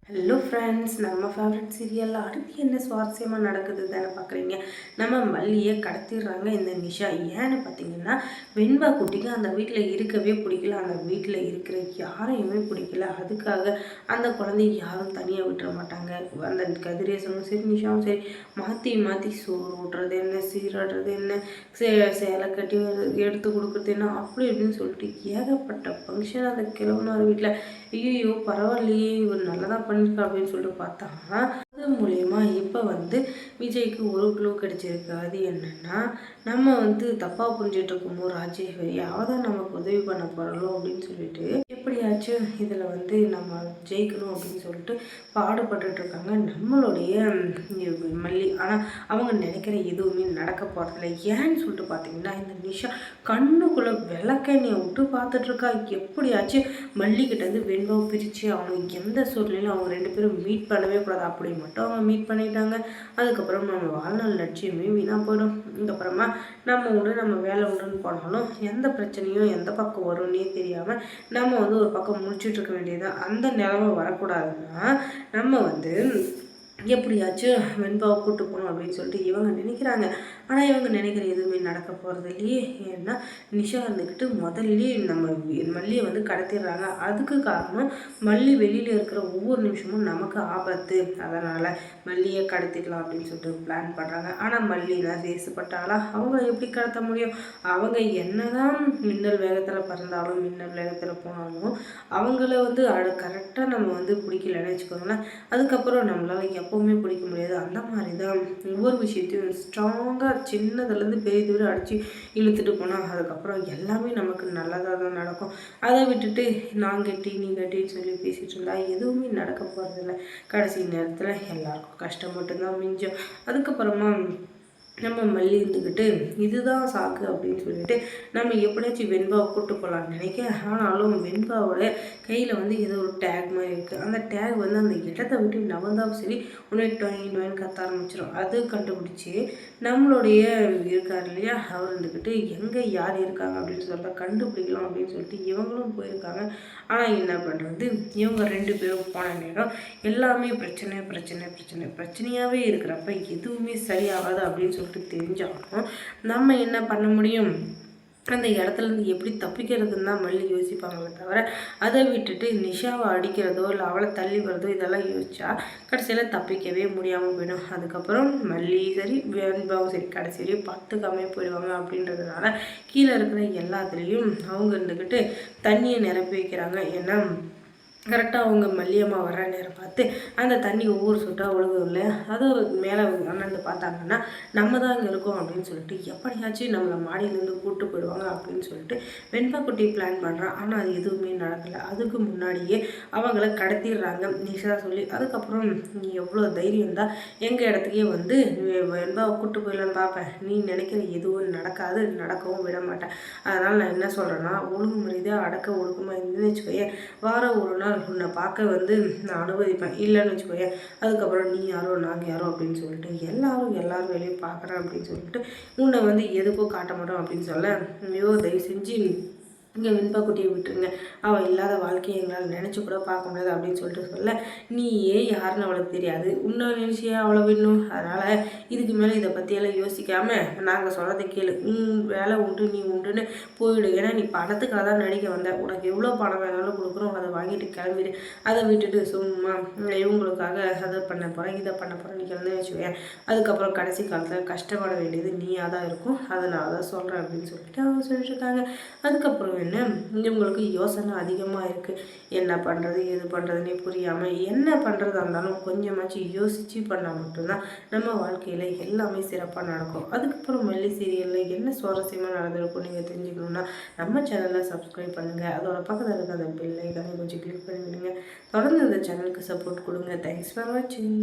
Hello friends, நம்ம favourite சீரியலில் அடுத்து என்ன சுவாரஸ்யமாக நடக்குது தானே பார்க்குறீங்க. நம்ம மல்லியை கடத்திடுறாங்க இந்த நிஷா. ஏன்னு பார்த்தீங்கன்னா, வெண்பா குட்டிக்கு அந்த வீட்டில் இருக்கவே பிடிக்கல, அந்த வீட்டில் இருக்கிற யாரையுமே பிடிக்கல. அதுக்காக அந்த குழந்தைய யாரும் தனியாக விட்டுற மாட்டாங்க. அந்த கதிரேசனும் சரி, நிஷாவும் சரி, மாற்றி மாற்றி சோறு ஊட்டுறது என்ன, சீராடுறது என்ன, சேலை கட்டி எடுத்து கொடுக்குறது என்ன, அப்படி இப்படின்னு சொல்லிட்டு ஏகப்பட்ட ஃபங்க்ஷன் அந்த கிழவனார் வீட்டில். ஐயோ பரவாயில்லையே, இவர் நல்லதாக பண்ணியிருக்கா அப்படின்னு சொல்லிட்டு பார்த்தா, அது மூலயமா இப்போ விஜய்க்கு ஒரு க்ளூ கிடைச்சிருக்கு. அது என்னன்னா, நம்ம தப்பாக புரிஞ்சிட்டு இருக்கோமோ ராஜேஸ்வரி அவதான் நமக்கு உதவி பண்ண போகிறோம் அப்படின்னு சொல்லிட்டு எப்படியாச்சும் இதில் நம்ம ஜெயிக்கணும் அப்படின்னு சொல்லிட்டு பாடுபட்டு இருக்காங்க நம்மளுடைய மல்லி. ஆனால் அவங்க நினைக்கிற எதுவுமே நடக்க போகிறதில்ல. ஏன்னு சொல்லிட்டு பார்த்தீங்கன்னா, இந்த நிஷா கண்ணுக்குள்ளே விளக்கெண்ணையை விட்டு பார்த்துட்ருக்கா. எப்படியாச்சும் மல்லிக்கிட்டேருந்து வெண்பாவை பிரித்து அவனுக்கு எந்த சூழ்நிலையும் அவங்க ரெண்டு பேரும் மீட் பண்ணவே கூடாது அப்படின்னு மட்டும் அவங்க மீட் பண்ணிட்டாங்க. அதுக்கப்புறம் நம்ம வாழ்நாள் லட்சியமே வீணாக போயிடும். இதுக்கப்புறமா நம்ம நம்ம வேலை உண்டுன்னு போனாலும் எந்த பிரச்சனையும் எந்த பக்கம் வரும்னே தெரியாமல் நம்ம ஒரு பக்கம் முடிச்சுட்டு இருக்க வேண்டியதுதான். அந்த நிலைமை வரக்கூடாதுன்னா நம்ம எப்படியாச்சும் வெண்பாவை கூட்டு போகணும் அப்படின்னு சொல்லிட்டு இவங்க நினைக்கிறாங்க. ஆனால் இவங்க நினைக்கிற எதுவுமே நடக்க போகிறது இல்லையே. ஏன்னா நிஷா முதல்ல நம்ம மல்லியை கடத்திடுறாங்க. அதுக்கு காரணம் மல்லி வெளியில் இருக்கிற ஒவ்வொரு நிமிஷமும் நமக்கு ஆபத்து. அதனால் மல்லியை கடத்திடலாம் அப்படின்னு சொல்லிட்டு பிளான் பண்ணுறாங்க. ஆனால் மல்லினா தேசப்பட்டாலா அவங்க எப்படி கடத்த முடியும்? அவங்க என்னதான் மின்னல் வேகத்தில் பறந்தாலும் மின்னல் வேகத்தில் போனாலும் அவங்கள கரெக்டாக நம்ம பிடிக்கலன்னு வச்சுக்கோங்களேன். அதுக்கப்புறம் நம்மளால் எப்போவுமே பிடிக்க முடியாது. அந்த மாதிரி தான் ஒவ்வொரு விஷயத்தையும் ஸ்ட்ராங்காக சின்னதுலேருந்து பெரிய தூரம் அடித்து இழுத்துட்டு போனால் அதுக்கப்புறம் எல்லாமே நமக்கு நல்லதாக தான் நடக்கும். அதை விட்டுட்டு நான் கட்டி நீ கட்டின்னு சொல்லி பேசிகிட்டு இருந்தால் எதுவுமே நடக்க போகிறதில்ல. கடைசி நேரத்தில் எல்லாருக்கும் கஷ்டம் மட்டும்தான் மிஞ்சும். அதுக்கப்புறமா நம்ம மல்லி இதுதான் சாக்கு அப்படின்னு சொல்லிட்டு நம்ம எப்படியாச்சும் வெண்பாவை கூட்டு போகலான்னு நினைக்க. ஆனாலும் வெண்பாவோட கையில் ஏதோ ஒரு டேக் மாதிரி இருக்குது. அந்த டேக் அந்த இடத்த விட்டு நவந்தாவும் சரி உடனே டொயின் கத்த ஆரம்பிச்சிடும். அது கண்டுபிடிச்சி நம்மளுடைய இருக்கார் இல்லையா, அவர் எங்கே யார் இருக்காங்க அப்படின்னு சொல்லிட்டு கண்டுபிடிக்கலாம் அப்படின்னு சொல்லிட்டு இவங்களும் போயிருக்காங்க. ஆனால் என்ன பண்ணுறது, இவங்க ரெண்டு பேரும் போன நேரம் எல்லாமே பிரச்சனையாகவே இருக்கிறப்ப எதுவுமே சரியாகாது அப்படின்னு சொல்லிட்டு தெரிஞ்சாலும் நம்ம என்ன பண்ண முடியும்? அந்த இடத்துலேருந்து எப்படி தப்பிக்கிறதுன்னு தான் மல்லி யோசிப்பாங்களே தவிர அதை விட்டுட்டு நிஷாவை அடிக்கிறதோ இல்லை அவளை தள்ளி வரதோ இதெல்லாம் யோசிச்சா கடைசியில் தப்பிக்கவே முடியாமல் போயிடும். அதுக்கப்புறம் மல்லி சரி வெண்பாவும் சரி கடைசி வரையும் பார்த்துக்காமே போயிடுவாங்க. அப்படின்றதுனால கீழே இருக்கிற எல்லாத்துலேயும் அவங்க தண்ணியை நிரப்பி வைக்கிறாங்க. ஏன்னா கரெக்டாக அவங்க மல்லியம்மா வர்ற நேரம் பார்த்து அந்த தண்ணி ஒவ்வொரு சொட்டாக ஒழுகும் இல்லையா, அதை மேலே அண்ணாந்து பார்த்தாங்கன்னா நம்ம தான் இங்கே இருக்கோம் அப்படின்னு சொல்லிட்டு எப்படியாச்சும் நம்மளை மாடியிலேருந்து கூப்பிட்டு போயிடுவாங்க அப்படின்னு சொல்லிட்டு வெண்பா குட்டி பிளான் பண்ணுறான். ஆனால் அது எதுவுமே நடக்கலை. அதுக்கு முன்னாடியே அவங்கள கடத்திடுறாங்க நிஷா சொல்லி. அதுக்கப்புறம் நீ எவ்வளோ தைரியம் தான் எங்கள் இடத்துக்கே வெண்பாவை கூப்பிட்டு போயிடலான்னு பார்ப்பேன். நீ நினைக்கிற எதுவும் நடக்காது, நடக்கவும் விட மாட்டேன். அதனால் நான் என்ன சொல்கிறேன்னா, ஒழுங்கு முறையாக அடக்க ஒழுக்கமாக இருந்துன்னு வச்சுக்கோயேன், வாரம் ஒரு நாள் உன்னை பார்க்க நான் அனுமதிப்பேன். இல்லைன்னு வச்சுக்கோயேன், அதுக்கப்புறம் நீ யாரோ நாங்கள் யாரோ அப்படின்னு சொல்லிட்டு எல்லாரும் வேலையும் பார்க்குறேன் அப்படின்னு சொல்லிட்டு உன்னை எதுக்கும் காட்ட மாட்டோம் அப்படின்னு சொல்ல, ஐயோ தயவு செஞ்சு இங்கே வெண்பா குட்டியை விட்டுருங்க, அவள் இல்லாத வாழ்க்கையை எங்களால் நினச்சி கூட பார்க்க முடியாது அப்படின்னு சொல்லிட்டு சொல்ல, நீயே யாருன்னு அவளுக்கு தெரியாது, உன்னை நினச்சியா அவளை விடணும். அதனால் இதுக்கு மேலே இதை பற்றியெல்லாம் யோசிக்காமல் நாங்கள் சொல்கிறத கேளு, வேலை உண்டு நீ உண்டுன்னு போயிடு. ஏன்னா நீ பணத்துக்காக தான் நடிக்க வந்த, உனக்கு எவ்வளோ பணம் வேணாலும் கொடுக்குறோம், அதை வாங்கிட்டு கிளம்பிடு. அதை விட்டுட்டு சும்மா இவங்களுக்காக அதை பண்ண போகிறேன் இதை பண்ண போகிறேன் நீ கிளம்பி வச்சுக்கேன். அதுக்கப்புறம் கடைசி காலத்தில் கஷ்டப்பட வேண்டியது நீயாக தான் இருக்கும். அதை நான் தான் சொல்கிறேன் அப்படின்னு சொல்லிட்டு அவங்க சொல்லிட்டு இருக்காங்க. அதுக்கப்புறம் என்ன, இவங்களுக்கு யோசனை அதிகமாக இருக்குது. என்ன பண்ணுறது எது பண்ணுறதுன்னே புரியாமல் என்ன பண்ணுறதா இருந்தாலும் கொஞ்சமாச்சும் யோசித்து பண்ணால் மட்டும்தான் நம்ம வாழ்க்கையில் எல்லாமே சிறப்பாக நடக்கும். அதுக்கப்புறம் மல்லி சீரியலில் என்ன சுவாரஸ்யமாக நடந்திருக்கும் நீங்கள் தெரிஞ்சுக்கணுன்னா நம்ம சேனலை சப்ஸ்கிரைப் பண்ணுங்கள். அதோட பக்கத்தில் இருக்க அந்த பெல் ஐக்கானை கொஞ்சம் கிளிக் பண்ணி விடுங்க. தொடர்ந்து இந்த சேனலுக்கு சப்போர்ட் கொடுங்க. தேங்க்ஸ் ஃபார் வாட்சிங்.